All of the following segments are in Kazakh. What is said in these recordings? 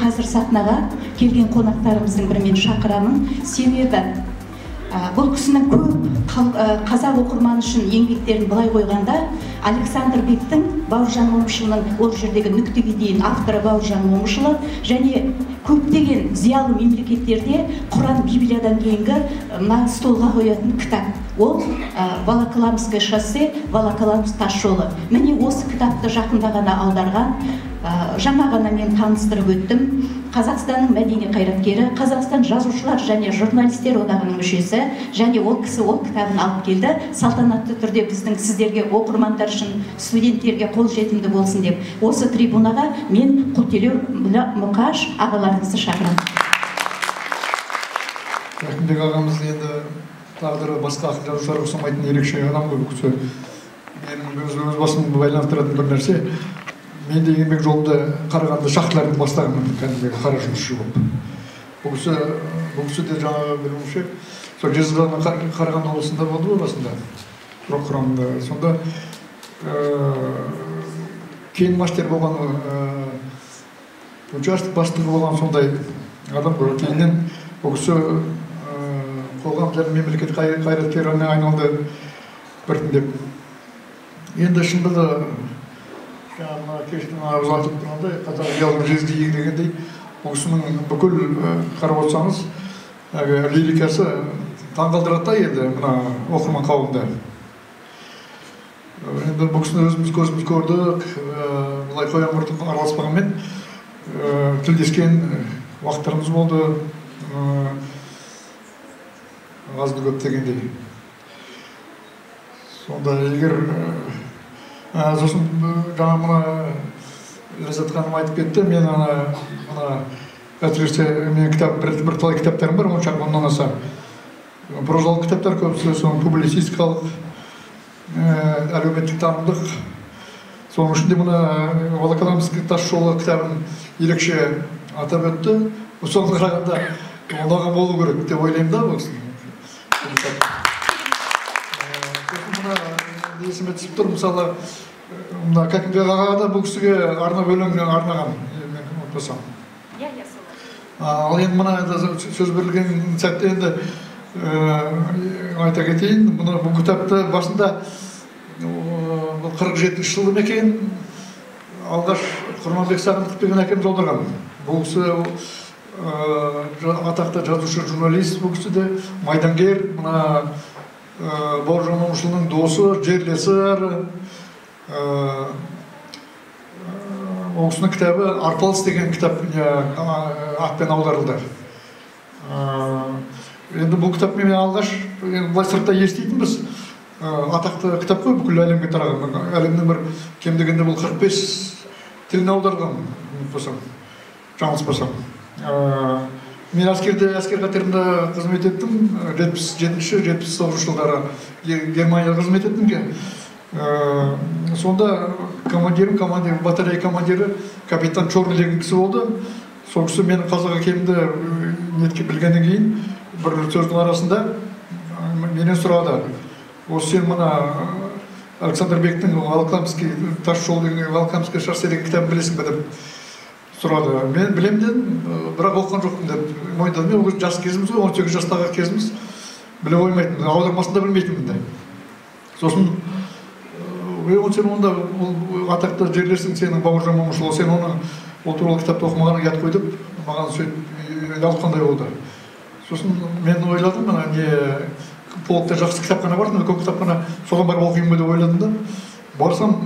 қазір сахнаға келген қонақтарымыздың бірімен шақырамын. Себебі бұл кісінің көп қазақ оқырманы үшін еңбектерін былай қойғанда, Александр Бектің Бауыржан Момышұлының ол жердегі нүктеге дейін авторы Бауыржан Момышұлы және көптеген зиялы мемлекеттерде Құран Библиядан кейінгі столға қоятын кітап. Ол Волоколамское шоссе, Волоколамск тас жолы. Міне осы кітапты жақында ғана аударған, жаңа ғана мен таныстырып өттім. Қазақстанның мәдени қайраткері, Қазақстан жазушылар және журналистер одағының мүшесі, және ол кісі ол кітабын алып келді. Салтанатты түрде біздің сіздерге, оқырмандар үшін, студенттерге қолжетімді болсын деп, осы трибунаға мен Құлтелеу Мұқаш ағаларыңызды шақырамын. Рахымбек ағамыз енді тағдыры басқа ақын жазушыларға ұқсамайтын ерекше адам ғой. бұл кісі. Менің өз басымды байланыстыратын бір нәрсе, мен де еңбек жолында Қарағанды шахталардың бастығымын, кәдімгі қара жұмысшы болып. Бұл кісі де жаңағы білуімше, сол Жезқазған Қарағанды облысында болды ғой басында, құрамында. Сонда кейін мастер болған, участок бастығы болған сондай адам ғой. Кейіннен бұл кісі қоғам және мемлекет қайраткеріне айналды біртіндеп. Енді шындығы кештің ауыз айтып тұрғандай, қазақ ұялым жезді дегендей, бұл кісінің бүкіл қарап отырсаңыз, лирикасы таңғалдырады енді мына оқырман қауымда. Енді бұл кісіні өзіміз көзіміз көрдік, былай қоян мұртық араласпағанмен тілдескен уақыттарымыз болды, азды көп дегендей. Сонда егер сосын жаңа мұна Ләззат ханым айтып кетті, мен әсіресе менің бір талай кітаптарым бар, оннан аса. Прозалық кітаптар көбісі, соның публицистикалық, әлеуметтік танымдық. Соның ішінде мұна Волоколамск тас жолы кітабын ерекше атап өтті. Соны қарағанда ондаған болу керек деп ойлаймын да бұл кісінің. Есіме түсіп тұр, мысалы, Кәкімбек аға да бұл кісіге арнап өлең арнаған, мен ұмытпасам. Ал енді мұна сөз берілген сәтте енді айта кетейін, бұл кітапты басында 47 жылы мекен алғаш Құрманбек Сағындық деген әкеміз аударған. Бұл кісі атақты жазушы, журналист, бұл кісі де майдангер, мұна Бауыржан Момышұлының досы, жерлесі әрі. Ол кісінің кітабы «Арпалыс» деген кітап атпен аударылды. Енді бұл кітап мен алғаш, былай сыртта естейтінбіз, атақты кітап қой, бүкіл әлемге тараған. Әлемнің бір кем дегенде бұл 45 тіліне аударған, жаңылыспасам. Мен әскер қатарында қызмет еттім, 77-79 жылдары Германияда қызмет еттім. Сонда батарея командирі капитан Чорлы деген кісі болды. Сол кісі менің қазақ екенімді білгеннен кейін бір сөздің арасында менен сұрады. Осы сен мұна Александр Бектің Волоколамский тас жол деген Волоколамское шоссе деген кітабын білесің бе деп сұрады. Мен білем дедім, бірақ оқыған жоқпын деп мойындадым. Мен жас кезіміз ғой, 18 жастағы кезіміз, біле қоймайтын, аудармасында білмейтінмін. Сосын сен онда атақты жерлерсің, сенің Бауыржан Момышұлы, сен оны ол туралы кітапты оқымағанға ұят қой деп маған сөйтіп алқандай болды. Сосын мен ойладым, полкта жақсы кітапхана бар, көп кітапхана, соған барып оқимын деп ойладым да. Барсам,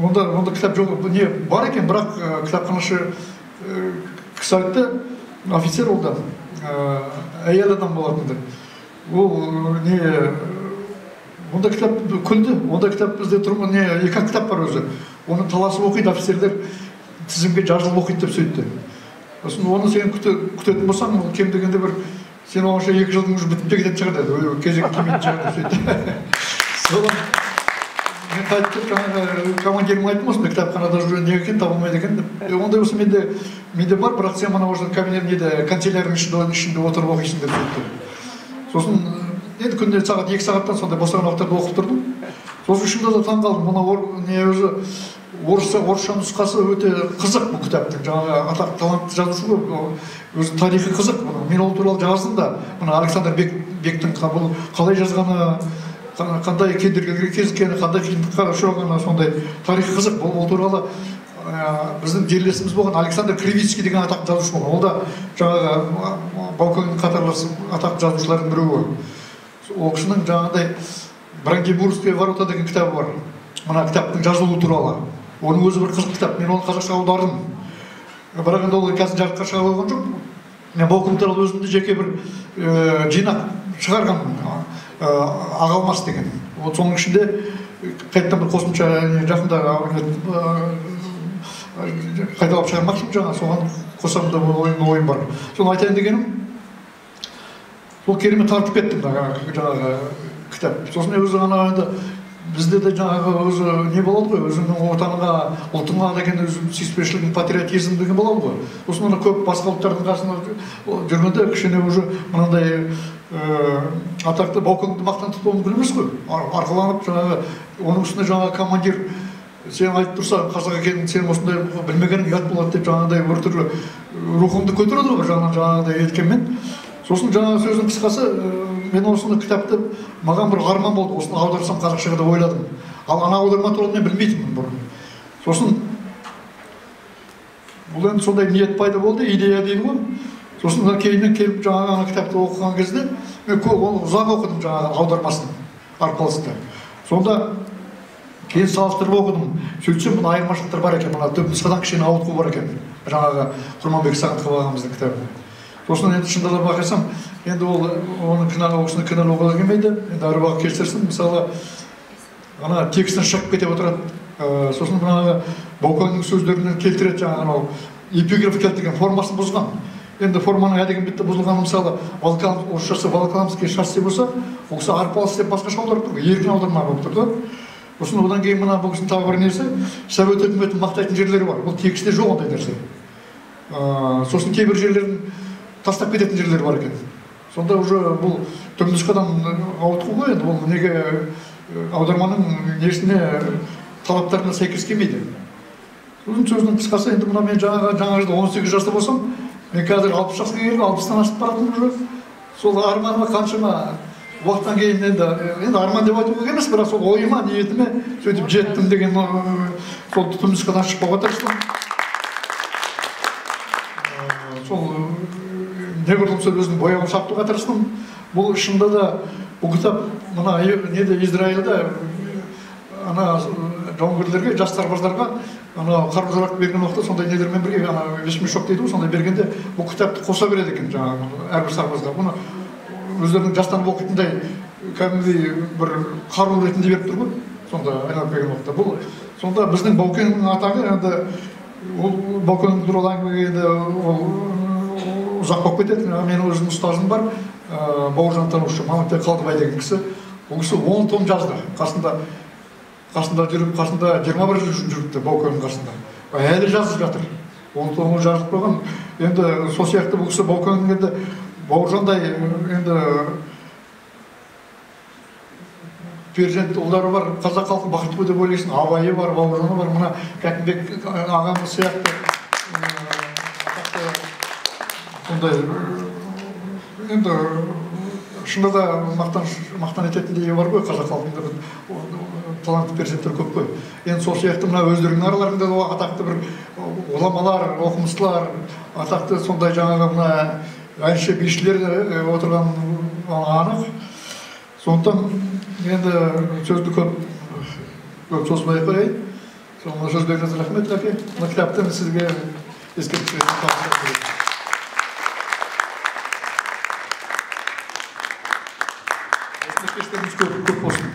онда кітап жоқ, бар екен, бірақ кітапханашы кісі айтты, офицер ол да, әйел адам болатынды. Ол онда кітап күлді, онда кітап бізде тұрмын, екі кітап бар өзі. Оны таласып оқиды, офицерлер тізімге жазылып оқиды деп сөйтті. Оны сен күтетін болсаң, кем дегенде бір, сен оңаша 2 жылдың уже бітіп кететін шығар деді, кезек келмейтін шығар деп сөйтті. Содан мен қайтып командирім айттым осында, кітапханада жүрген не екен, табылмайды екен деп. Ондай болса менде бар, бірақ сен мына осының кабинетінде, канцелярияның ішінде отырып оқисың деп сөйтті. Сосын енді күнде сағат 2 сағаттан сондай босаған уақыттарда оқып тұрдым. Сосын шынында да таң қалдым. Мұна өзі орысша нұсқасы өте қызық бұл кітаптың. Жаңағы атақты талантты жазушы ғой, өзі тарихы қызық. Мен ол туралы жаздым да, мына Александр Бектің қалай жазғаны, қандай кедергіге кезіккені, қандай қиындыққа ұшырағаны, сондай тарихы қызық. Ол туралы біздің жерлесіміз болған Александр Кривицкий деген атақты жазушы болған. Ол да жаңағы Баукеңнің қатарлас атақты жазушылардың біреуі. Ол кісінің жаңағыдай Бранденбургские ворота деген кітабы бар. Мына кітаптың жазылуы туралы. Оның өзі бір қызық кітап. Мен оны қазақша аудардым. Бірақ енді ол қазір жарыққа шыға қойған жоқ. Мен Баукең туралы өзімде жеке бір жинақ шығарған, Ағалмас деген. Соның ішінде қайттан бір қосымша жақында қайталап шығармақшымын, жаңа соған қосамын да ойым бар. Соны айтайын дегенім, сол керемет тартып кеттім жаңағы кітап. Сосын өзі ғана енді бізде де жаңағы өзі не болады ғой, өзіңнің отаныңа, ұлтыңа деген сүйіспеншілігің, патриотизм деген болады ғой. Сосын оны көп басқа ұлттардың қасында жүргенде кішкене уже мынандай атақты Баукеңді мақтан тұтуын білеміз ғой. Арқаланып жаңағы оның үстіне жаңағы командир сен айтып тұрса, қазақ екенін сен осындай білмегенің ұят болады деп жаңағыдай бір түрлі рухыңды көтереді ғой, жаңағыдай еткенмен. Сосын жаңағы сөздің қысқасы, мен осыны кітапты маған бір арман болды, осыны аударсам қазақшаға деп ойладым. Ал ана аударма туралы мен білмейтінмін бұрын. Сосын бұл енді сондай ниет пайда болды, идея дейді ғой. Сосын кейіннен келіп жаңағы ана кітапты оқыған кезде мен ұзақ оқыдым жаңағы аудармасын, арпалысты. Сонда кейін салыстырып оқыдым. Сөйтсем мына айырмашылықтар бар екен, мына түпнұсқадан кішкене ауытқу бар екен. Жаңағы Құрманбек Сағынтаев ағамыздың кітабы. Сосын енді шындалап бақырсам, енді оның кінәлі кінәлауға келмейді. Енді әр уақыт кешірсін, мысалы, ана текстін шығып кете отырады. Сосын жаңағы Баукеңнің сөздерінен келтіреді, жаңағы эпиграф келтірген формасын бұзған. Енді форманың әдеген бетті бұзылғаны, мысалы, орысшасы Волоколамский шоссе болса, ол кісі арпалыс деп басқаша аударып тұр, еркін аударма болып тұр. Сосын одан кейін мына бұл кісінің тағы бір несі, Совет үкіметін мақтайтын жерлері бар. Бұл текстте жоқ ондай нәрсе. Сосын кейбір жерлерін тастап кететін жерлер бар екен. Сонда уже бұл түпнұсқадан ауытқу ғой, енді ол неге аударманың несіне талаптарына сәйкес келмейді. Сосын сөздің қысқасы, енді мына мен жаңа жылда 18 жаста болсам, мен қазір 60 жасқа келдім, 60-тан асып баратырмын уже. Сол арманыма қаншама уақыттан кейін енді арман деп айтуға емес, бірақ сол ойыма, ниетіме сөйтіп жеттім деген сол түпнұсқадан шықпауға тырыстым. Сол неғұрлым сол өзінің бояуын сақтауға тырыстым. Бұл шынында да бұл кітап мына неде Израильда ана жауынгерлерге, жас сарбаздарға ана қару-жарақ берген уақытта сондай нелермен бірге ана вещмешок дейді ғой, сондай бергенде бұл кітапты қоса береді екен жаңағы әрбір сарбазға. Бұны өздерінің жастанып оқитындай кәдімгідей бір қару ретінде беріп тұр ғой, сонда айналып келген уақытта. Бұл сонда біздің Баукеңнің атағы енді ол Баукең туралы әңгімеге ол ұзақ болып кетеді. Менің өзімнің ұстазым бар, бауыржан танушы Мамытбек Қалдыбай деген кісі. Ол кісі 10 том жазды. Қасында жүріп, қасында 21 жыл жүріпті Баукеңнің қасында. Әлі жазып жатыр. 10 томы жазып қойған. Енді сол сияқты бұл кісі Баукеңнің енді бауыржандай енді перзент ұлдары бар, қазақ халқы бақытты деп ойлайсың, абайы бар, бауыржаны бар, мына Кәкімбек ағамыз сияқты сондай енді шынында да мақтан ететіндей бар ғой қазақ халқында, талантты перзенттер көп қой. Енді сол сияқты мына өздерінің араларында атақты бір ғұламалар, оқымыстылар, атақты сондай жаңағы мына әнші бишілер отырған анық. Сондықтан енді сөзді көп созбай қояйын. Соңғы сөздеріңізге рахмет, әке. Мына кітаптан сізге ескерткіш тапсырып беремін. Ескерткіштеріңіз көп болсын.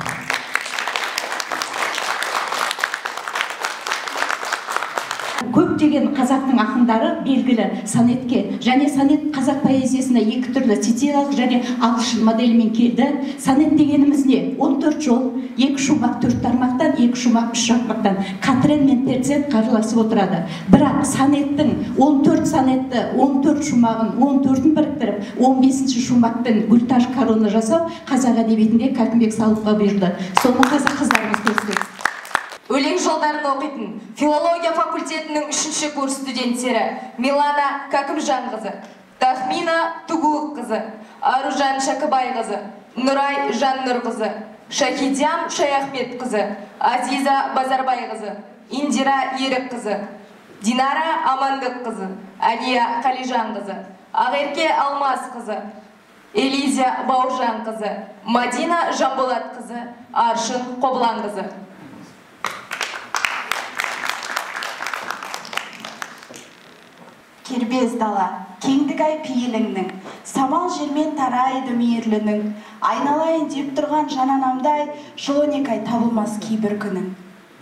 Көптеген қазақтың ақындары белгілі сонетке, және сонет қазақ поэзиясына екі түрлі сицилиялық және ағылшын моделімен келді. Сонет дегеніміз не? 14 жол, 2 шумақ 4 тармақтан, 2 шумақ 3 шумақтан катрен мен терцет қараласып отырады. Бірақ сонеттің 14 сонетті, 14 шумағын, 14-ін біріктіріп, 15-ші шумақпен гүлташ корона жасау қазақ әдебиетінде Кәкімбек Салықова бұйырды. Соны қазақ қыздарымыз көрсетеді. өлең жолдарын оқитын филология факультетінің 3-ші курс студенттері Милана Кәкімжанқызы, Тахмина Тугулыққызы, Аружан Шакыбайқызы, Нұрай Жаннұрқызы, Шахидям Шаяхметқызы, Азиза Базарбайқызы, Индира Ерікқызы, Динара Амандыққызы, Алия Қалижанқызы, Ақерке Алмасқызы, Элизия Бауыржанқызы, Мадина Жамболатқызы, Аршын Қобланқызы. Кербез дала, кеңдік ай пейіліңнің, самал жермен тарайды мейірлінің, айналайын деп тұрған жананамдай, жыл 12 ай табылмас кейбір күнің.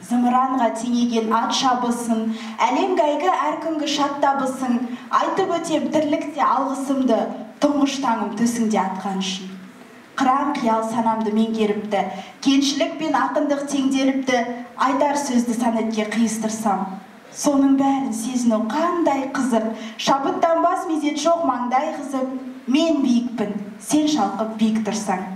Зымыранға теңеген ат шабысын, әлем гайғы әр күнгі шат табысын, айтып өтем тірлікте алғысымды, тұңғыш таңым төсіңде атқан үшін. Қыран қиял санамды меңгеріпті, кеншілік пен ақындық теңделіпті, айтар сөзді санетке қиыстырсам. Соның бәрін сезіну қандай қызық, шабыттанбас мезет жоқ маңдай қызып, мен биікпін, сен шалқып биік тұрсаң.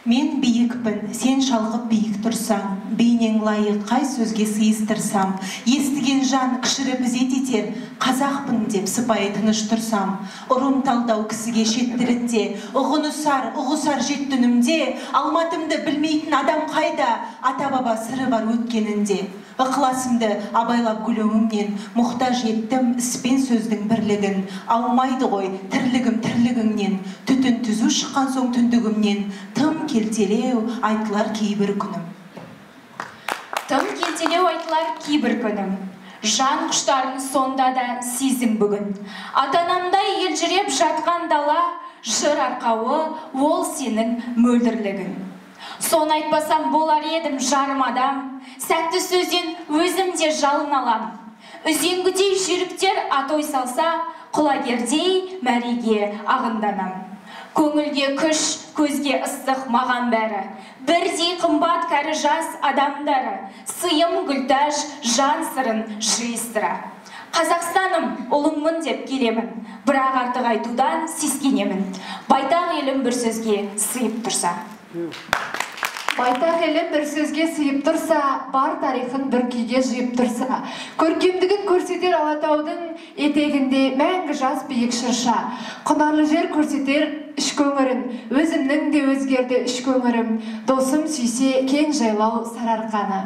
Мен биікпін, сен шалқып биік тұрсаң, бейнең лайық қай сөзге сыйыстырсам, естіген жан кішіріп ізет етер, қазақпын деп сыпайы тыныш тұрсам, ұрым талдау кісіге шеттірінде, ұғысар жеттінімде, алматымды білмейтін адам қайда, ата-баба сыры бар өткенінде. Ықыласымды абайлап гүліңнен, мұқтаж еттім іспен сөздің бірлігін, аумайды ғой тірлігіңнен, түтін түзу шыққан соң түндігімнен, тым келтелеу айтылар кейбір күнім. Тым келтелеу айтылар кейбір күнім. Жан құштарын сонда да сезім бүгін. Атанамдай елжіреп жатқан дала, жыр арқауы, ол сенің мөлдірлігін. Сон айтпасам болар едім жарым адам, сәтті сөзден өзім де жалын алам. Үзеңгідей жүйріктер атой салса, құлагердей мәреге ағынданам. Көңілге күш, көзге ыстық маған бәрі, бірдей қымбат кәрі жас адамдары, сыйым гүлтаж жан сырын жиыстыра. Қазақстаным, ұлыңмын деп келемін, бірақ артық айтудан сескенемін. Байтақ елім бір сөзге сыйып тұрса. Байтақ елім бір сөзге сыйып тұрса, бар тарихын бір күйге жиып тұрса, көркемдігін көрсетер Алатаудың етегінде мәңгі жас биік шырша. Құнарлы жер көрсетер іш көңірін, өзімнің де өзгерді іш көңірім, досым сүйсе кең жайлау сарыарқаны.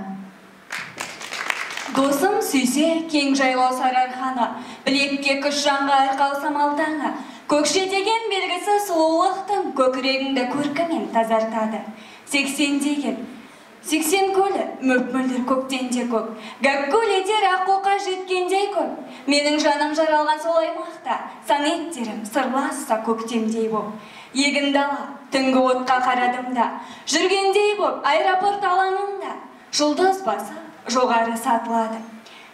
Досым сүйсе кең жайлау сарыарқаны, білекке күш жанға арқалсам алдаңа, көкше деген белгісі сұлулықтың көкірегіңді көркімен тазартады. 80 деген, 80 көлі, мөп-мөлдір көктен де көк, гәккөл етер аққоқа жеткендей көп. Менің жаным жаралған сол аймақта, сан еттерім сырласса көктемдей боп. Егін дала, түнгі отқа қарадым да, жүргендей боп аэропорт алаңында, жұлдыз басы жоғары сатылады.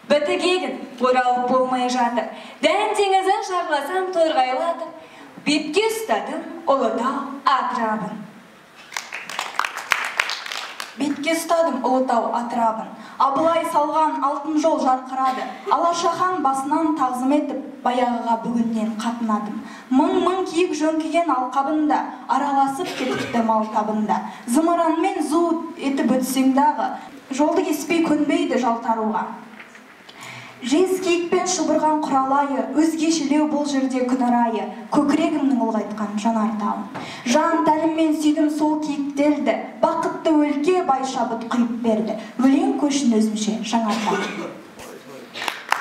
Бітік егін оралып болмай жатыр, дән теңізін шарласам торғайлатып, бетке ұстадым Ұлытау атырабын. Бетке ұстадым Ұлытау атырабын, Абылай салған алтын жол жарқырады, Алашахан басынан тағзым етіп, баяғыға бүгіннен қатынадым. Мың-мың киік жөңкіген алқабында, араласып кетіпті мал табында. Зымыранмен зу етіп өтсеңдағы, жолды кеспей көнбейді жалтаруға. Жез киікпен шұбырған құралайы, өзгешелеу бұл жерде күн арайы, көкірегімнің ұлғайтқан жанартауын. Жан тәніммен сүйдім сол киіктерді, бақытты өлке бай шабыт құйып берді. Өлең көшін өзімше жаңартамын.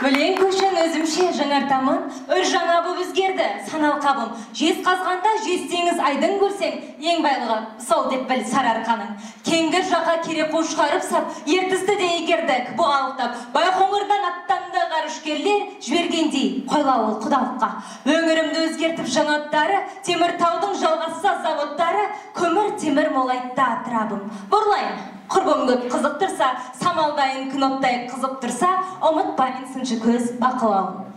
Өлең көшін өзімше жаңартамын, өр жаңа бұл өзгерді санал қабым. Жез қазғанда жез теңіз айдың көрсең, ең байлығы сол деп біл сарыарқаның. Кеңгір жаққа кере қу шығарып сап, ертісті де егердік бұғалықтап, байқоңырдан аттанды ғарышкерлер жібергендей қойлауы құдалыққа. Өңірімді өзгертіп жаңаттары, Теміртаудың жалғасса заводтары, көмір темір молайтты атырабым. Бұрлайын, құрбым көп қызық тұрса, самалдайын күн оттай қызып тұрса, ұмытпайын сыншы көз бақылауын.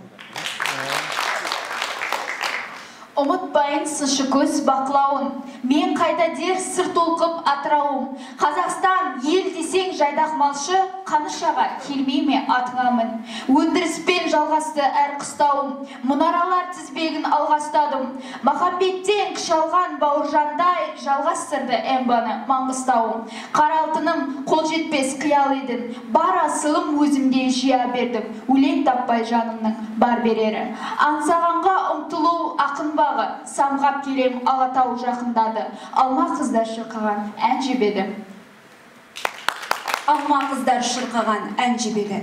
Ұмытпайын сыншы көз бақылауын, мен қайда дер сыр толқып атырауым. Қазақстан ел десең жайдақ малшы, Қанышаға келмей ме атыңамын. Өндіріспен жалғасты әр қыстауым, мұнаралар тізбегін алғастадым. Махамбеттен күш алған бауыржандай, жалғастырды Эмбаны Маңғыстауым. Қаралтыным қол жетпес қиял едің, бар асылым өзімде жия бердім. Өлең таппай жанымның бар берері. Аңсағанға ұмтылу ақын бағы, самғап келем Алатау жақындады. Алма қыздар шырқаған ән жебеді. Алма қыздар шырқаған ән жебеді.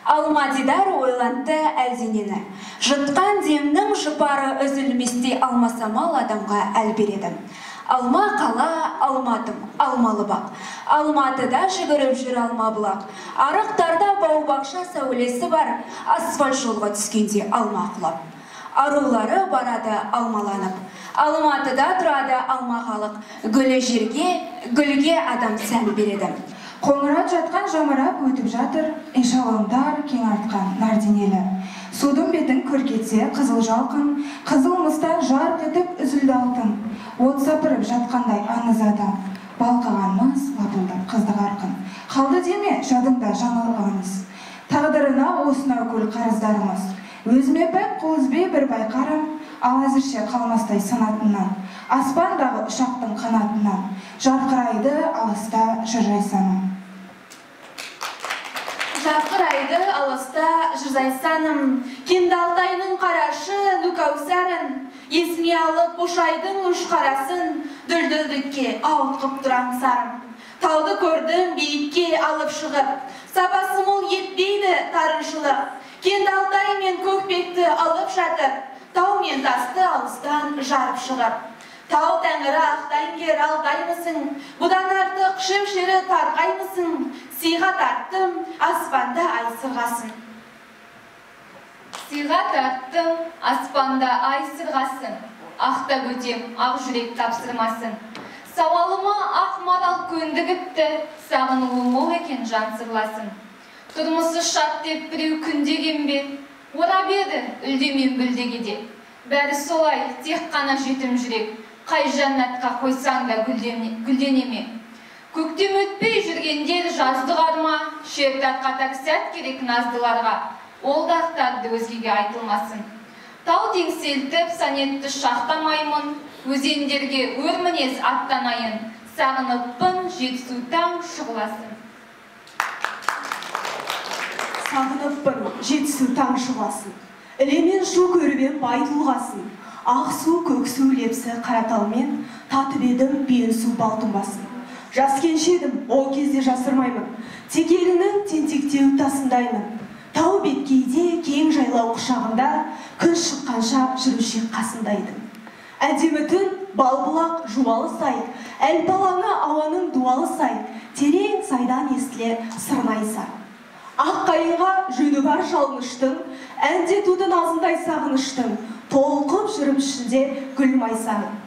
Алма дидар ойланды әлденені. Жұтқан демнің жұпары үзілместей алмасамал адамға әл береді. Алма қала, алматым, алмалы бақ. Алматыда жүгіріп жүр алма бұлақ. Арықтарда бау-бақша сәулесі бар, асфальт жолға түскенде алма құлап. Арулары барады алмаланып. Алматыда тұрады алма халық. Гүлі жерге, гүлге адам сән береді. Қоңырат жатқан жамырап өтіп жатыр, эшелондар кең артқан нардинелі. Судың бетін көркетсе қызыл жалқын, қызыл мыстан жарқ етіп үзілді алтын. От сапырып жатқандай аңыз адам, балқыған мыс лапылдап қызды қарқын. Қалды деме жадыңда жаңылғаныз, тағдырына осына өкіл қарыздарымыз. Өзіме пәк қол үзбей бір байқарым, ал әзірше қалмастай санатынан, аспандағы ұшақтың қанатынан, жарқырайды алыста жыр жайсаным. Жарқырайды алыста жыр жайсаным, кенді Алтайның қарашы нүкәусәрін, есіне алып Бошайдың үш қарасын, дүлдүлдікке ауытқып тұрам сарым. Тауды көрдім биікке алып шығып, сапасы мол етпейді тарыншылық. Кенді Алтай мен Көкпекті алып жатыр, тау мен тасты алыстан жарып шығып. Тау тәңірі ақтайын алдаймысың, бұдан артық шемшері тарқаймысың, сыйға тарттым, аспанда ай сырғасын. Сыйға тарттым, аспанда ай сырғасын, ақта көтем, ақ жүрек тапсырмасын. Сауалыма ақ марал көндігіпті, сағынуы мол екен жан сырласын. Тұрмысы шат деп біреу күндеген бе, ора берді үлдемен бүлдегеде. Бәрі солай, тек қана жетім жүрек, қай жаннатқа қойсаң да гүлденеме. Көктем өтпей жүргендер жаздығар ма, шер тарқатар сәт керек наздыларға, ол дақтарды өзгеге айтылмасын. Тау теңселтіп санетті шақтамаймын, өзендерге өр мінез аттанайын, сағыныппын жетісу таң шұғыласын. Сағыныппын жетісу таң шұғыласын, ілемен шу көрібен бай тұлғасын, ақ су көк су лепсі қараталмен, татып едім бейін су балтынбасын. Жас кеншедім, ол кезде жасырмаймын, текелінің тентектеу тасындаймын. Тау беткейде кең жайлау құшағында, күн шыққанша жүруші қасындайдым. Әдемі түн, балбұлақ жуалы сай, әлпалаңы ауаның дуалы сай, терең сайдан естілер сырнай сар. Ақ қайынға жөні бар жалыныштың, әндетудің азындай сағыныштың, толқып жүрім ішінде гүл майсаның.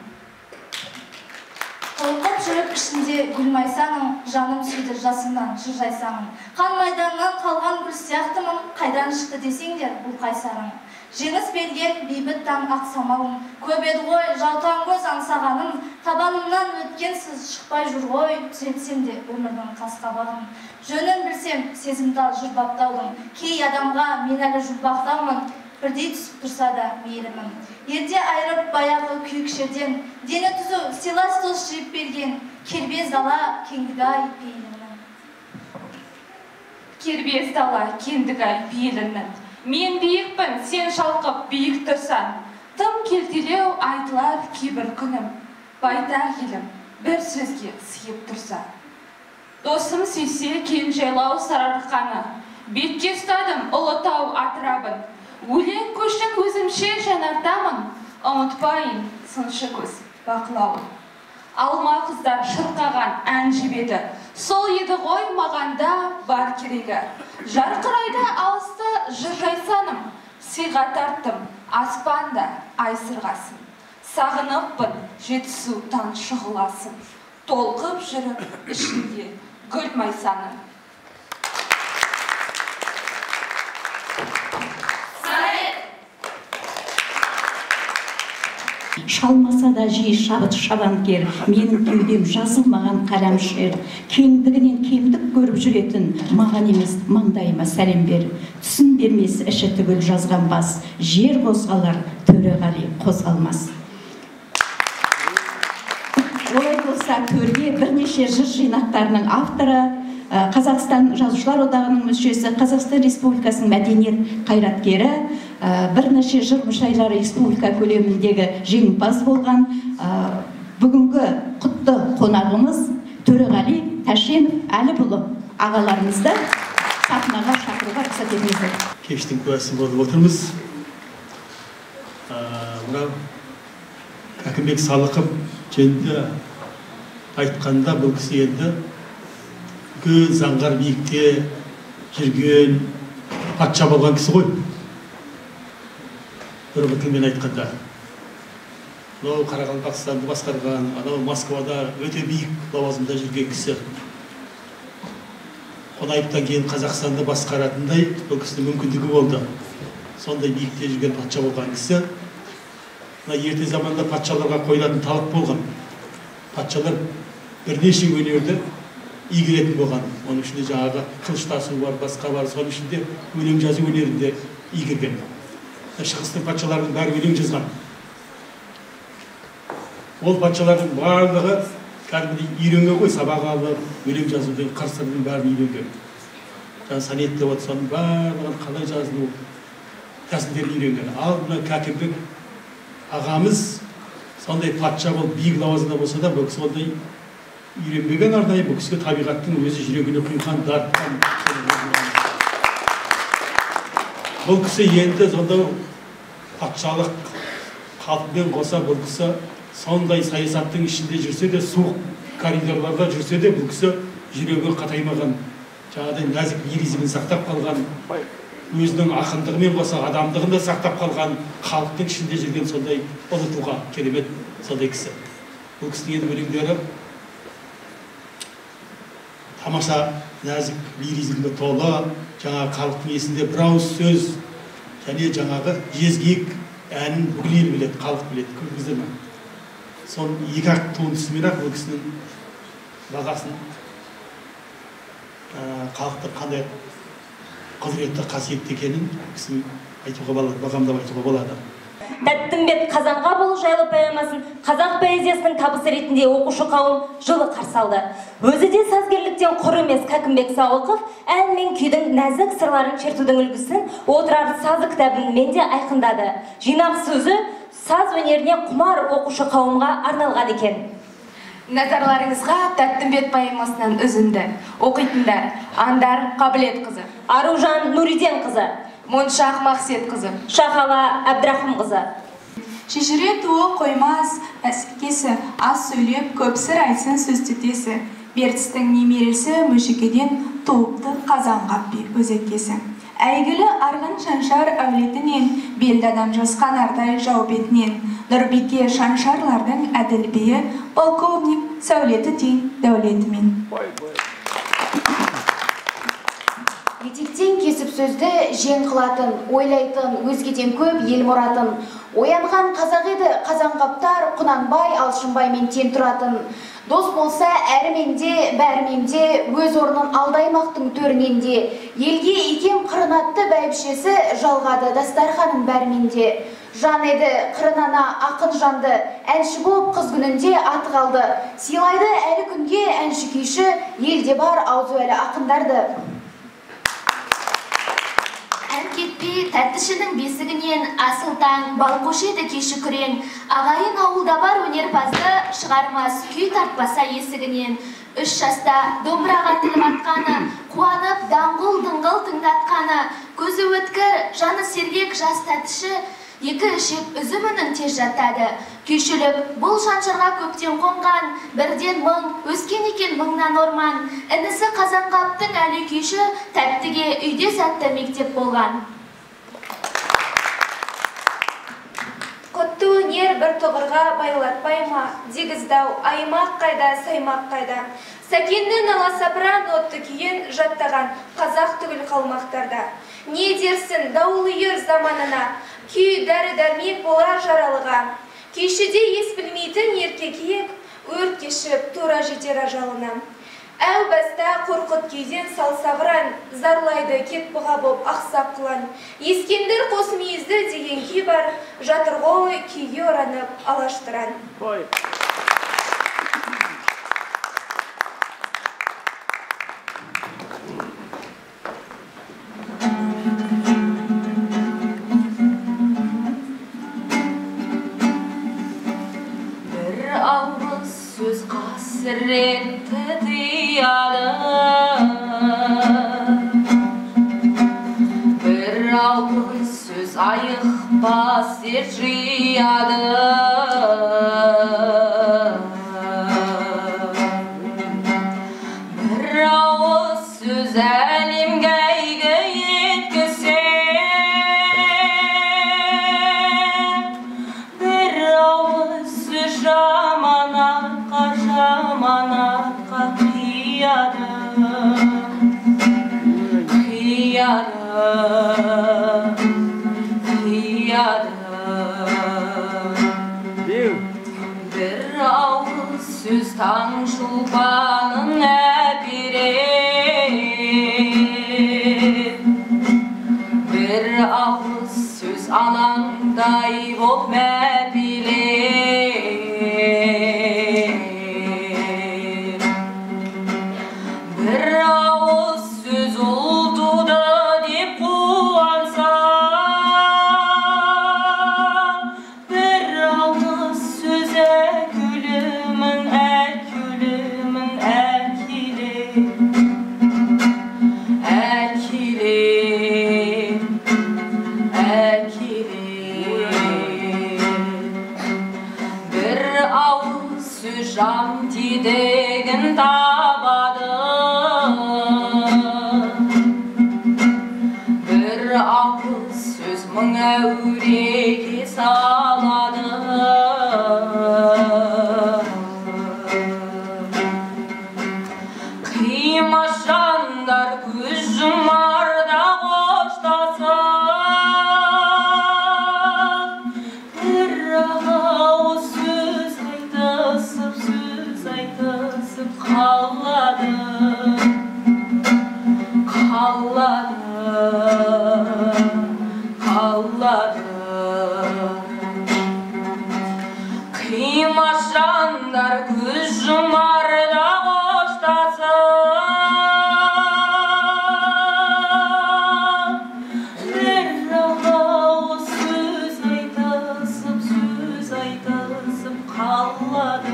Толқып жүріп ішінде гүл майсаның, жаным сүйді жасымнан жыр жайсаның. Қан майданнан қалған гүл сияқтымын, қайдан шықты десеңдер бұл қайсарың. Жеңіс берген бейбіт таң ақ самалым, көп еді ғой жалтан көз аңсағаным, табанымнан өткен сіз шықпай жүр ғой, түзетсем де өмірдің қас-қабағын. Жөнін білсем, сезімтал жыр баптаудың, кей адамға мен әлі жұлбақтаумын, бірдей түсіп тұрса да мейірімім. Ерте айырып баяғы күйікшерден, дені түзу сыйлас дос жиып берген, кербез дала кеңдік-ай пейілімнің. Кербез дала кеңдік-ай пейілімнің. Мен биікпін, сен шалқып биік тұрсан, тым келтелеу айтылар кейбір күнім, байтақ елім бір сөзге сыйып тұрса. Досым сүйсе кен жайлау сарарқаны, бетке ұстадым Ұлытау атырабын, өлең көшін өзімше жанартамын, ұмытпайын сыншы көз бақылауын. Алма қыздар шырқаған ән жебеді, сол еді ғой мағанда бар керегі. Жарқырайды алысты жыр жайсаным, сыйға тарттым аспанда ай сырғасын. Сағыныппын жетісу таң шұғыласын, толқып жүріп ішінде гүл майсаным. Шалмаса да жиі шабыт шабанкер, менің кеудем жазылмаған қалам шер. Кеңдігінен кемдік көріп жүретін, маған емес маңдайыма сәлем бер. Түсін бермес іші түгіл жазған бас, жер қозғалар, Төреғали қозғалмас. Олай болса, төрге бірнеше жыр жинақтарының авторы, Қазақстан Жазушылар одағының мүшесі, Қазақстан Республикасының мәдениет қайраткері, бірнеше жыр мүшайралары республика көлеміндегі жеңімпаз болған бүгінгі құтты қонағымыз Төреғали Тәшенов Әліпұлы ағаларымызды сахнаға шақыруға рұқсат етіңіздер. Кештің куәсі болып отырмыз. Мына Кәкімбек Салықов жөнінде айтқанда бұл кісі енді үлкен заңғар биікте жүрген патша болған кісі ғой. Бір тілмен айтқанда. Мынау Қарақалпақстанды басқарған, анау Москвада өте биік лауазымда жүрген кісі. Қонаевтан кейін Қазақстанды басқаратындай бұл кісінің мүмкіндігі болды. Сондай биікте жүрген патша болған кісі. Ерте заманда патшаларға қойылатын талап болған. Патшалар бірнеше өнерді игеретін болған. Оның ішінде жаңағы қылыштасу бар, басқа бар. Соның ішінде өлең жазу өнерінде игерген. Шығыстың патшаларының бәрі өлең жазған. Ол патшалардың барлығы кәдімгідей үйренген ғой, сабақ алып, өлең жазудың қыр-сырының бәрін үйренген. Жаңа сонет деп отырсаң, барлығын қалай жазылу тәсілдерін үйренген. Ал мына Кәкімбек ағамыз сондай патша болып биік лауазымда болса да, бұл кісі ондай үйренбеген арнайы, бұл кісіге табиғаттың өзі жүрегіне құйған, дарытқан. Бұл кісі енді сонда патшалық қалпымен қоса, бұл кісі сондай саясаттың ішінде жүрсе де, суық коридорларда жүрсе де, бұл кісі жүрегі қатаймаған, жаңағыдай нәзік лиризмін сақтап қалған, өзінің ақындығымен қоса адамдығын да сақтап қалған, халықтың ішінде жүрген сондай ұлы тұлға, керемет сондай кісі. Бұл кісінің енді өлеңдері тамаша нәзік лиризмге толы, жаңағы халықтың есінде бір ауыз сөз және жаңағы жезгек әнін бүкіл ел біледі, халық біледі, көрдіңіздер ме? Соның екі-ақ туындысымен-ақ бұл кісінің бағасын халықтың қандай құдіретті қасиетті екенін кісінің айтуға болады, бағамдап айтуға болады. Тәттімбет Қазанғапұлы жайлы поэмасын қазақ поэзиясының табысы ретінде оқушы қауым жылы қарсы алды. Өзі де сазгерліктен құр емес Кәкімбек Салықов ән мен күйдің нәзік сырларын шертудің үлгісін отырар сазы кітабымен де айқындады. Жинақ сөзі саз өнеріне құмар оқушы қауымға арналған екен. Назарларыңызға Тәттімбет поэмасынан үзінді. Оқитындар: Андар Қабілетқызы, Аружан Нуриденқызы, Моншақ Мақсетқызы, Шахала Әбдрахымқызы. Шешіре туы қоймас әскесі, аз сөйлеп көп сыр айтсын сөз түтесі. Бертістің немересі Мүшікеден туыпты Қазанғап би өзеккесі. Әйгілі арғын Шаншар әулетінен, белді адам жасқан ардай жау бетінен, Нұрбике Шаншарлардың әділ биі, полковник сәулеті тең дәулетімен. Етектен кесіп сөзді жен қылатын, ойлайтын, өзгеден көп ел мұратын. Оянған қазақ еді Қазанғаптар, Құнанбай, Алшынбаймен тең тұратын. Дос болса әріменде, бәріменде, өз орнын алдаймақтың төріненде. Елге икем қырынатты бәйбішесі, жалғады дастарханың бәріменде. Жан еді қырынана ақын жанды, әнші болып қыз күнінде аты қалды. Сыйлайды әлі күнге әнші күйші, елде бар аузы әлі ақындарды. Ән кетпей тәттішінің бесігінен, асыл таң, бал қош еді кеші күрең. Ағайын ауылда бар өнерпазды, шығармас күй тартпаса есігінен. 3 жаста домбыраға тіліп атқаны, қуанып даңғыл-дыңғыл тыңдатқаны, көзі өткір, жаны сергек жас тәттіші, 2 ішек үзімінің тез жаттады. Күйшілік бұл Шаншарға көптен қонған, бірден мың, өскен екен мыңнан орман. Інісі Қазанғаптың әлі күйші, тәттіге үйде сәтті мектеп болған. Құтты өнер бір тұғырға байлатпай ма, дегіздау, аймақ қайда, саймақ қайда. Сәкеннің аласапыран отты күйін жаттаған қазақ түгіл қалмақтарда. Не дерсін дауыл үйір заманына, күй дәрі-дәрмек болар жаралыға. Кешеде ес білмейтін еркекек өрт кешіп тура жетер ажалына. Әу баста қорқыт кейден салсағыран, зарлайды кет бұға боп ақсақ қылан. Ескендір қос мейізді деген күй бар, жатыр ғой күйге оранып алаштыран. Söz kasretті tıyады, bir ауыз söz ayықпас дерт жияды. Bir ауыз söz әлемге әйгі еткісе, bir ауыз söz жаманатқа қияды, bir ауыз сөз таң шулпанын әпереді, bir ауыз сөз анаңдай боп мәпеледі. Bir ауыз сөз ұлтуды деп қуанса, bir ауыз сөз әкелемін bir ауыз сөз жан тидегін табады, bir ауыз сөз мың әуреге салады. Қимас жандар көз жұмарда қоштасып, bir ауыз сөз айтысып қалады. Қимас жандар көз жұмарда қоштасып, bir ауыз сөз айтысып қалады.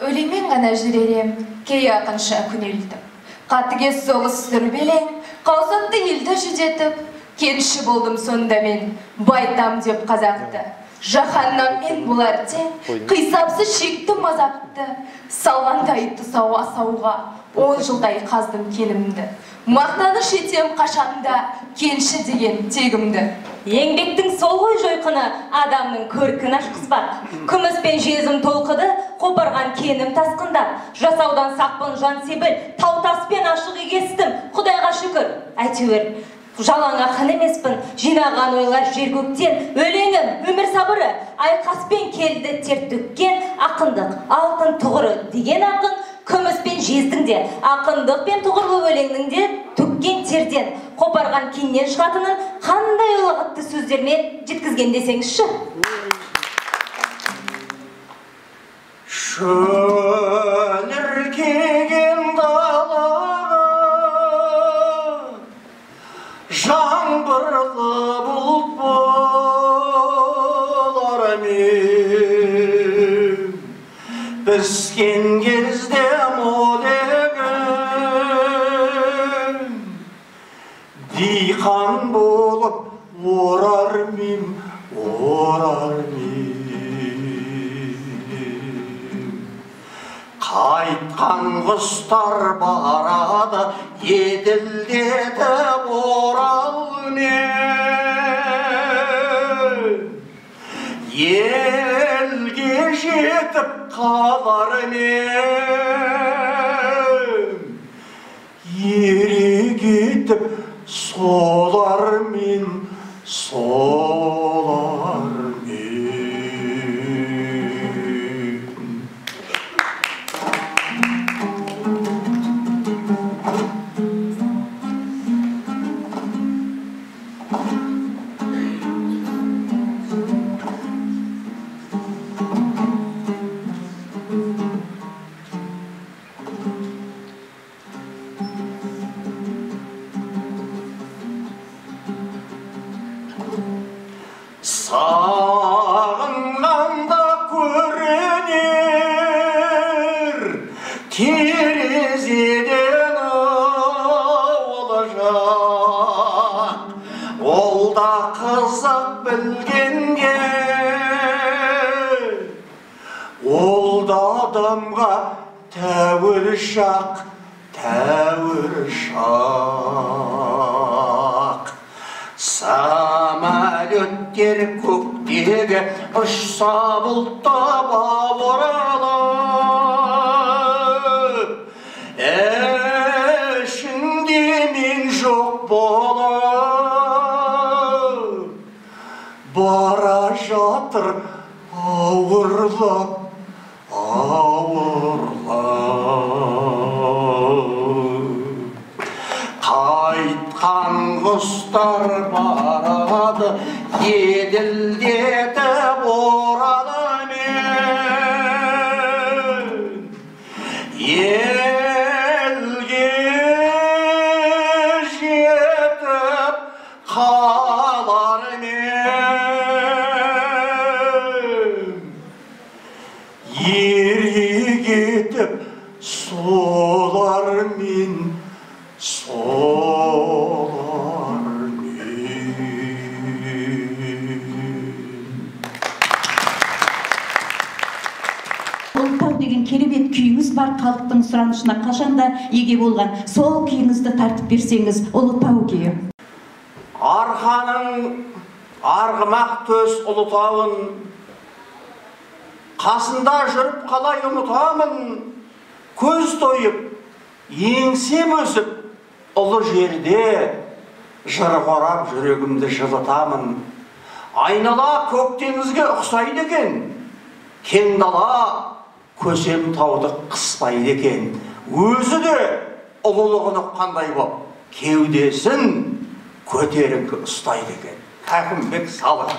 Өлемен ғана жүререм, кей ақынша күнелтіп. Қатыге соғыс сүрбелең, қаусатты елді жүдетіп. Кенші болдым сонда мен, байтам деп қазақты. Жаһаннам мен болар тең, қисапсыз шекті мазапты. Салғандай тұсау асауға, 10 жылдай қаздым кенімді. Мақтаныш етем қашанда, кенші деген тегімді. Еңбектің сол ғой жойқыны, адамның көркін ашқызбақ. Күміс пен жезім толқыды, қопарған кенім тасқындап. Жасаудан сақпын жан себіл, тау-тас пен ашық егестім. Құдайға шүкір, әйтеуір жалаң ақын емеспін, жинаған ойлар жер көктен. Өлеңім, өмір сабыры, айқаспен келді тер төккен. Ақындық, алтын тұғыры деген ақын, күміс пен жездің де, ақындық пен тұғырлы өлеңнің де төккен терден, қопарған кеннен шығатынын қандай ұлағытты сөздермен жеткізген десеңізші? Шөліркеген далаға жаңбырлы бұлт болар мен, піскен кезде мол егін, диқан болып орар мен. Қайтқан құстар барады, еділдетіп оралмен. Елге елге жетіп қалар мен, ере кетіп солар мен, солар мен. Сағынғанда көрінер терезеден олжақ, ол да қызық білгенге, ол да адамға тәуір шақ, тәуір шақ. Самолеттер көктегі ұшса бұлттап оралып, ішінде мен жоқ болып, бара жатыр ауырлап, ауырлап. Қайтқан құстар барады, еділдетіп оралымен, елге жетіп қалар мен, ере кетіп солар мен, солар Ұлытау деген керемет күйіңіз бар, халықтың сұранышына қашанда еге болған. Сол күйіңізді тартып берсеңіз, Ұлытау күйі. Арқаның арғымақ төс Ұлытауын қасында жүріп қалай ұмытамын, көз тойып, еңсем өсіп, ұлы жерде жыр қорап жүрегімді жылытамын. Айнала көк теңізге ұқсайды екен, кең дала көсем тауды қыспайды екен. Өзі де ұлылығын ұққандай боп, кеудесін көтеріңкі ұстайды екен. Кәкімбек Салық.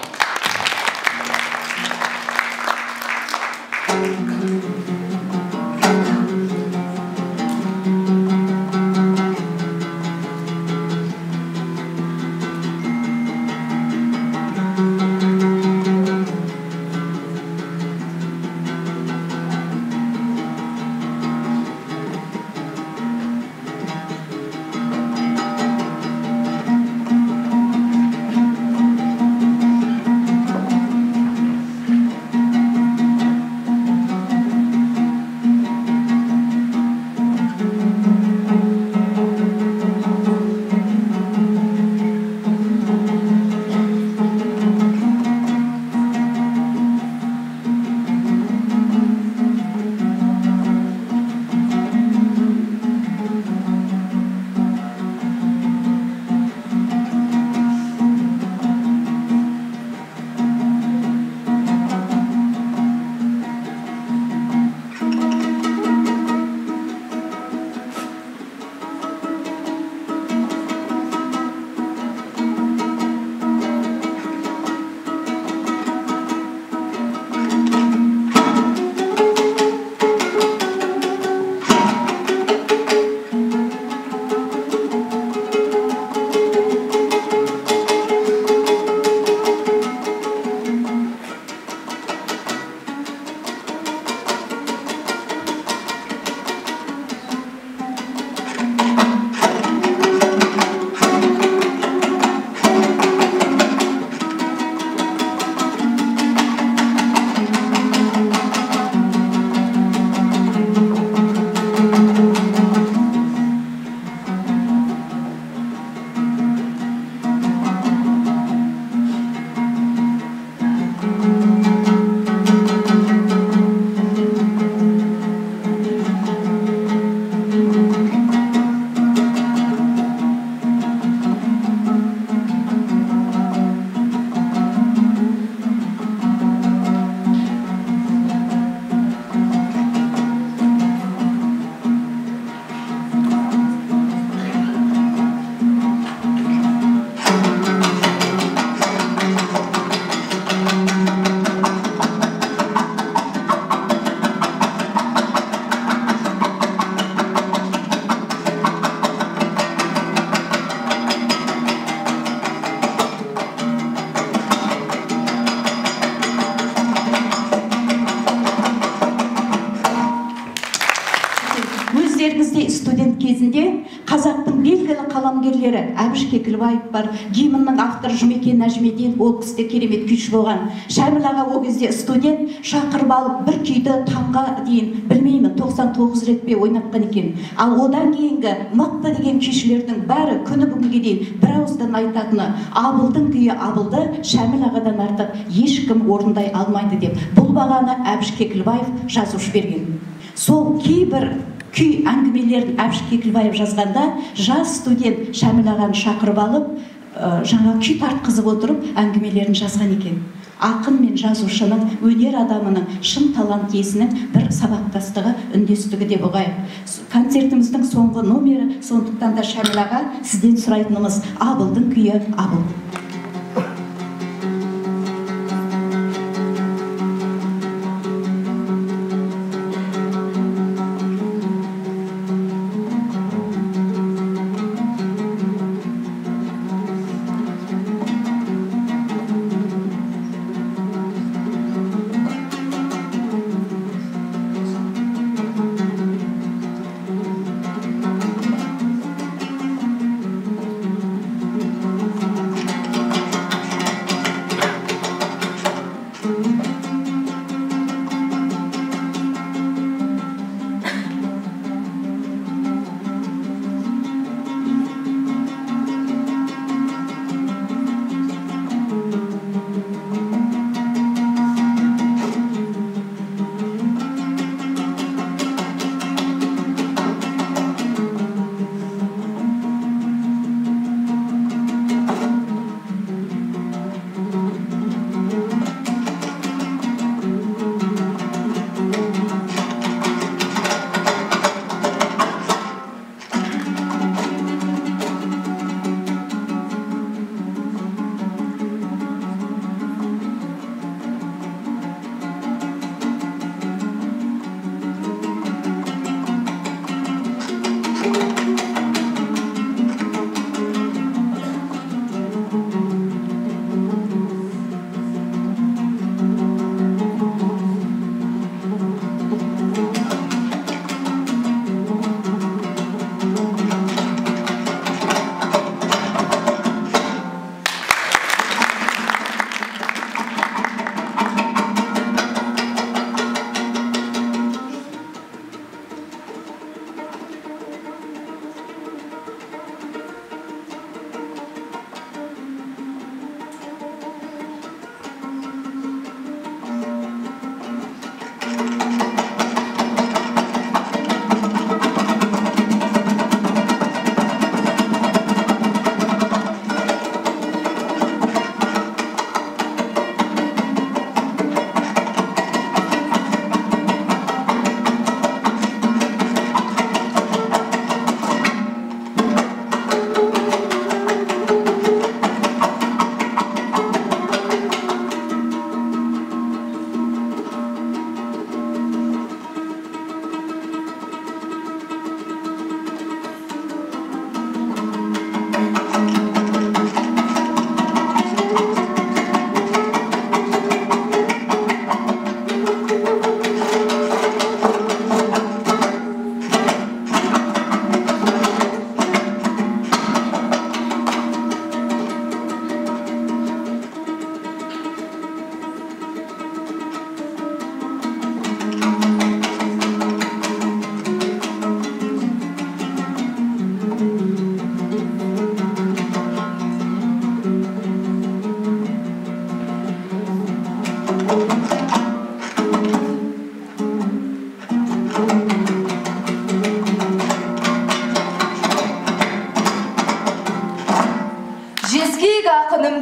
студент кезінде қазақтың белгілі қаламгерлері Әбіш Кекілбаев бар, гимннің авторы Жұмекен Нәжімеден, ол кісі де керемет күйші болған. Шәміл аға ол кезде студент шақырып алып бір күйді таңға дейін білмеймін 99 рет пе ойнатқан екен. Ал одан кейінгі мықты деген күйшілердің бәрі күні бүгінге дейін бір ауыздан айтатыны Абылдың күйі Абылды Шәміл ағадан артық ешкім орындай алмайды деп. Бұл бағаны Әбіш Кекілбаев жазушы берген. Сол кейбір күй әңгімелерін Әбіш Кекілбаев жазғанда жас студент Шәміл ағаны шақырып алып, жаңа күй тартқызып отырып әңгімелерін жазған екен. Ақын мен жазушының, өнер адамының шын талант иесінің бір сабақтастығы, үндестігі деп ұғайық. Концертіміздің соңғы номері, сондықтан да Шәміл аға, сізден сұрайтынымыз Абылдың күйі Абыл.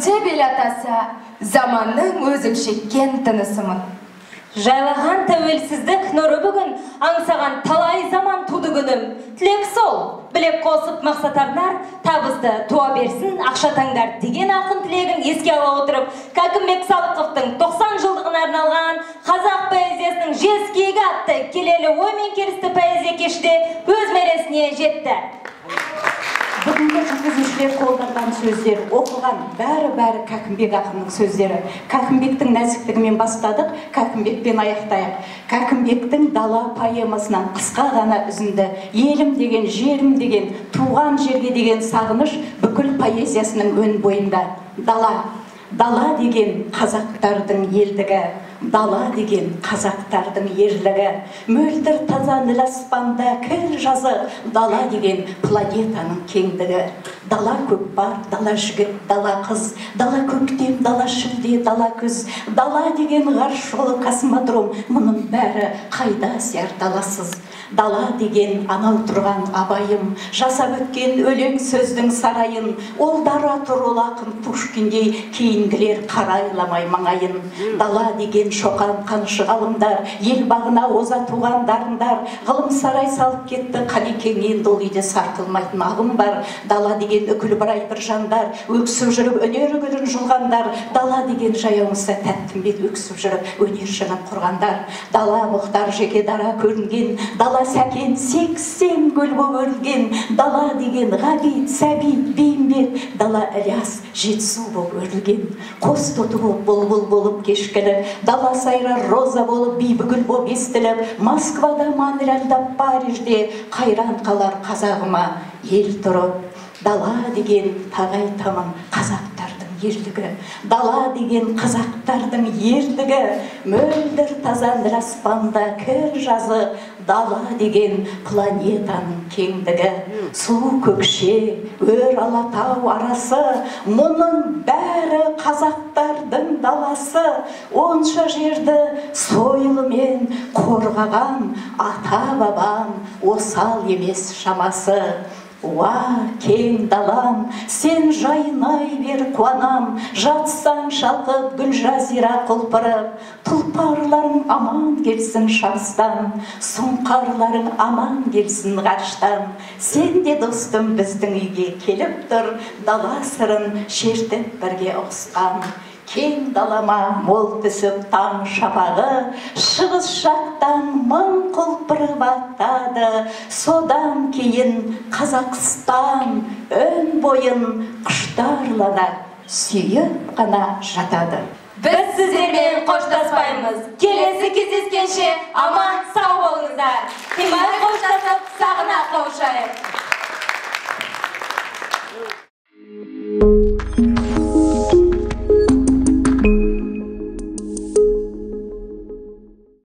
Тебел атаса, заманның өзім шеккен тынысымын. Жайлаған тәуелсіздік нұры бүгін, аңсаған талай заман туды күнім. Тілек сол, білек қосып мақсат арнар, табысты туа берсін ақша таңдар деген ақын тілегін еске ала отырып, Кәкімбек Салықовтың 90 жылдығына арналған қазақ поэзиясының жескегі атты келелі ой мен келісті поэзия кеште өз мәресіне жетті. Бүгінгі жүргізуші ешкілер қолдардан сөздер, оқылған бәрі Кәкімбек ақынның сөздері. Кәкімбектің нәзіктігімен бастадық, Кәкімбекпен аяқтайық. Кәкімбектің дала поэмасынан қысқа ғана үзінді. Елім деген, жерім деген, туған жерге деген сағыныш бүкіл поэзиясының өн бойында. Дала деген қазақтардың елдігі, дала деген қазақтардың ерлігі, мөлдір таза ніл аспанда кір жазы, дала деген планетаның кеңдігі. Дала көкпар, дала жігіт, дала қыз, дала көктем, дала шілде, дала күз, дала деген ғарыш жолы космодром, мұның бәрі қайда сияр даласыз. Дала деген анау тұрған абайым, жасап өткен өлең сөздің сарайын, ол дара тұр ол ақын Пушкиндей, кейінгілер қарайламай маңайын. Дала деген шоқан қанышы ғалымдар, ел бағына оза туған дарындар, ғылым сарай салып кетті Қалекең, енді ол үйде сарқылмайтын ағым бар. Дала деген үкіл бірай бір жандар, өксіп жүріп өнер гүлін жұлғандар. Дала деген жаяумыса тәттімбет өксіп жүріп өнер жырын құрғандар. Дала Мұхтар жеке дара көрінген, дала Сәкен 80 гүл боп өрілген, дала деген Ғабит, Сәбит, Бейімбет, дала Ілияс Жетісу боп өрілген. Қос тоты боп бұлбұл болып кешкілі, дала сайрар роза болып бейбігүл боп естіліп, Москвада, Монреальда, Парижде қайран қалар қазағыма ел тұрып. Дала деген тағайтамын қазақтардың ерлігі, дала деген қазақтардың ерлігі, мөлдір таза ніл аспанда кір жазы, дала деген планетаның кеңдігі. Су көкше, өр алатау арасы, мұның бәрі қазақтардың даласы. Онша жерді сойылымен қорғаған ата бабам осал емес шамасы. Уа, кең далам, сен жайнай бер қуанам, жатсаң шалқып гүл жазира құлпырып, тұлпарларың аман келсін шамыстан, сұңқарларың аман келсін ғарыштан. Сен де достым біздің үйге келіп тұр, дала сырын шертіп бірге ұқсқан. Кең далама мол түсіп таң шапағы, шығыс жақтан мың құлпырып аттады. Содан кейін Қазақстан өн бойын құштарлана сүйіп қана жатады. Біз сіздермен қоштаспаймыз. Келесі кездескенше аман сау болыңыздар. Қимай қоштасып сағына қауышайық.